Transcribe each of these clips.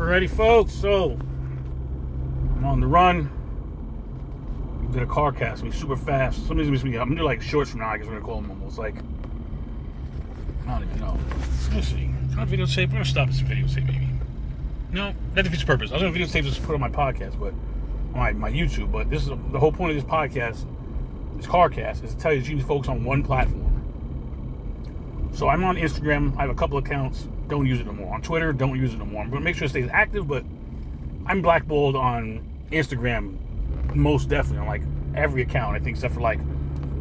Alrighty, folks. So I'm on the run. Did a CarCast. I mean, super fast. Somebody's gonna be. I'm gonna do like shorts from now. I guess we're gonna call them almost like. I don't even know. Let's see. Not videotape. We're gonna stop this videotape, maybe. No, that defeats the purpose. I was gonna videotape this to put on my podcast, but on my YouTube. But this is the whole point of this podcast. This CarCast is to tell you that you can focus on one platform. So I'm on Instagram. I have a couple accounts. Don't use it no more. On Twitter, don't use it no more. I'm gonna make sure it stays active, but I'm blackballed on Instagram most definitely on like every account, I think, except for like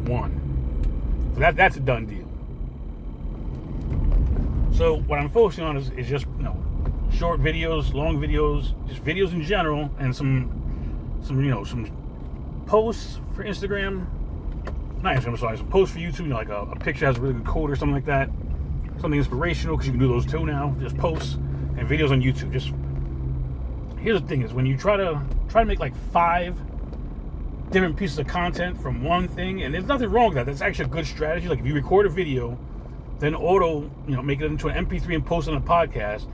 one. So that's a done deal. So what I'm focusing on is just short videos, long videos, just videos in general, and some posts for Instagram. Not Instagram, sorry, some posts for YouTube. Like a picture has a really good quote or something like that. Something inspirational, because you can do those too now. Just posts and videos on YouTube. Just here's the thing: is when you try to make like 5 different pieces of content from one thing, and there's nothing wrong with that. That's actually a good strategy. Like if you record a video, then make it into an MP3 and post it on a podcast,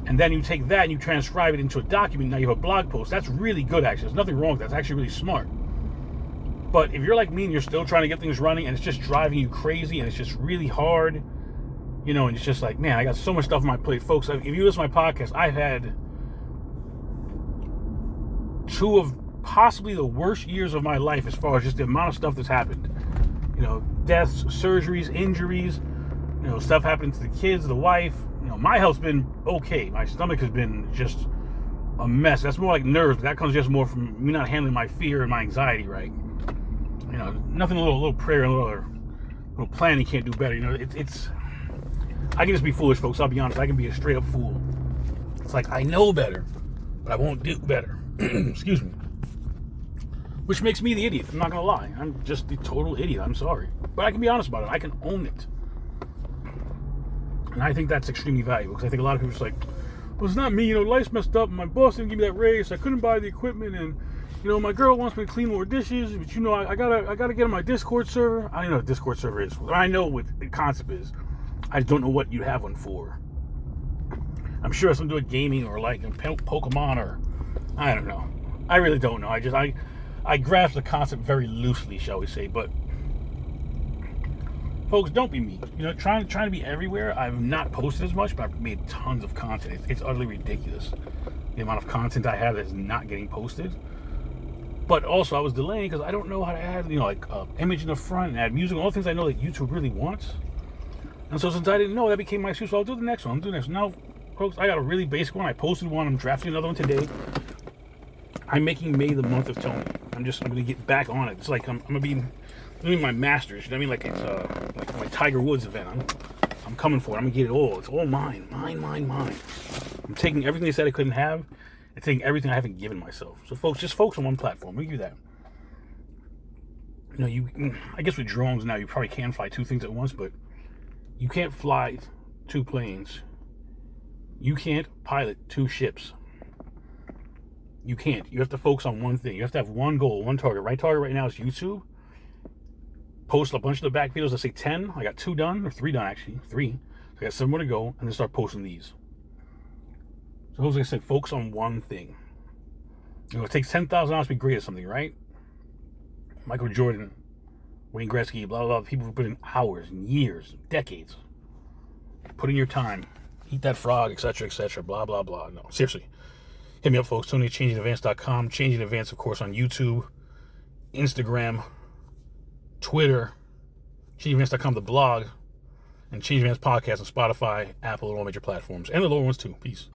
and then you take that and you transcribe it into a document. Now you have a blog post. That's really good, actually. There's nothing wrong with that. That's actually really smart. But if you're like me and you're still trying to get things running and it's just driving you crazy and it's just really hard, and it's just like, man, I got so much stuff on my plate. Folks, if you listen to my podcast, I've had 2 of possibly the worst years of my life as far as just the amount of stuff that's happened. Deaths, surgeries, injuries, stuff happening to the kids, the wife. My health's been okay. My stomach has been just a mess. That's more like nerves. That comes just more from me not handling my fear and my anxiety right. Nothing, a little prayer and a little planning can't do better. It's I can just be foolish, folks. I'll be honest. I can be a straight up fool. It's like I know better, but I won't do better. Excuse me. Which makes me the idiot. I'm not gonna lie. I'm just the total idiot. I'm sorry, but I can be honest about it. I can own it, and I think that's extremely valuable, because I think a lot of people are just like, well, it's not me. Life's messed up. My boss didn't give me that raise. So I couldn't buy the equipment, and my girl wants me to clean more dishes, but I gotta get on my Discord server. I don't know what Discord server is. I know what the concept is. I don't know what you have one for. I'm sure it's something to do with gaming or like Pokemon, or I don't know. I really don't know. I grasp the concept very loosely, shall we say. But folks, don't be me. Trying to be everywhere. I've not posted as much, but I've made tons of content. It's utterly ridiculous the amount of content I have that is not getting posted. But also, I was delaying because I don't know how to add, image in the front and add music, all the things I know that YouTube really wants. And so since I didn't know, that became my excuse. So I'll do the next one. Now, folks, I got a really basic one. I posted one. I'm drafting another one today. I'm making May the month of Tony. I'm going to get back on it. It's like I'm going to be doing my masters. Like it's like my Tiger Woods event. I'm coming for it. I'm going to get it all. It's all mine. Mine. I'm taking everything they said I couldn't have. And taking everything I haven't given myself. So, folks, just focus on one platform. Let me give you that. I guess with drones now, you probably can fly 2 things at once, but you can't fly 2 planes. You can't pilot 2 ships. You can't. You have to focus on one thing. You have to have one goal, one target. Right target right now is YouTube. Post a bunch of the back videos. Let's say 10. I got 2 done, or 3 done, actually. 3. So I got 7 more to go, and then start posting these. So like I said, focus on one thing. It takes 10,000 hours to be great at something, right? Michael Jordan, Wayne Gretzky, blah, blah, blah. People who put in hours and years, decades. Put in your time. Eat that frog, etc., blah, blah, blah. No, seriously. Hit me up, folks. Tony at changeinadvance.com. Changing Advance, of course, on YouTube, Instagram, Twitter, changeinadvance.com, the blog, and Change Advance podcast on Spotify, Apple, and all major platforms. And the lower ones, too. Peace.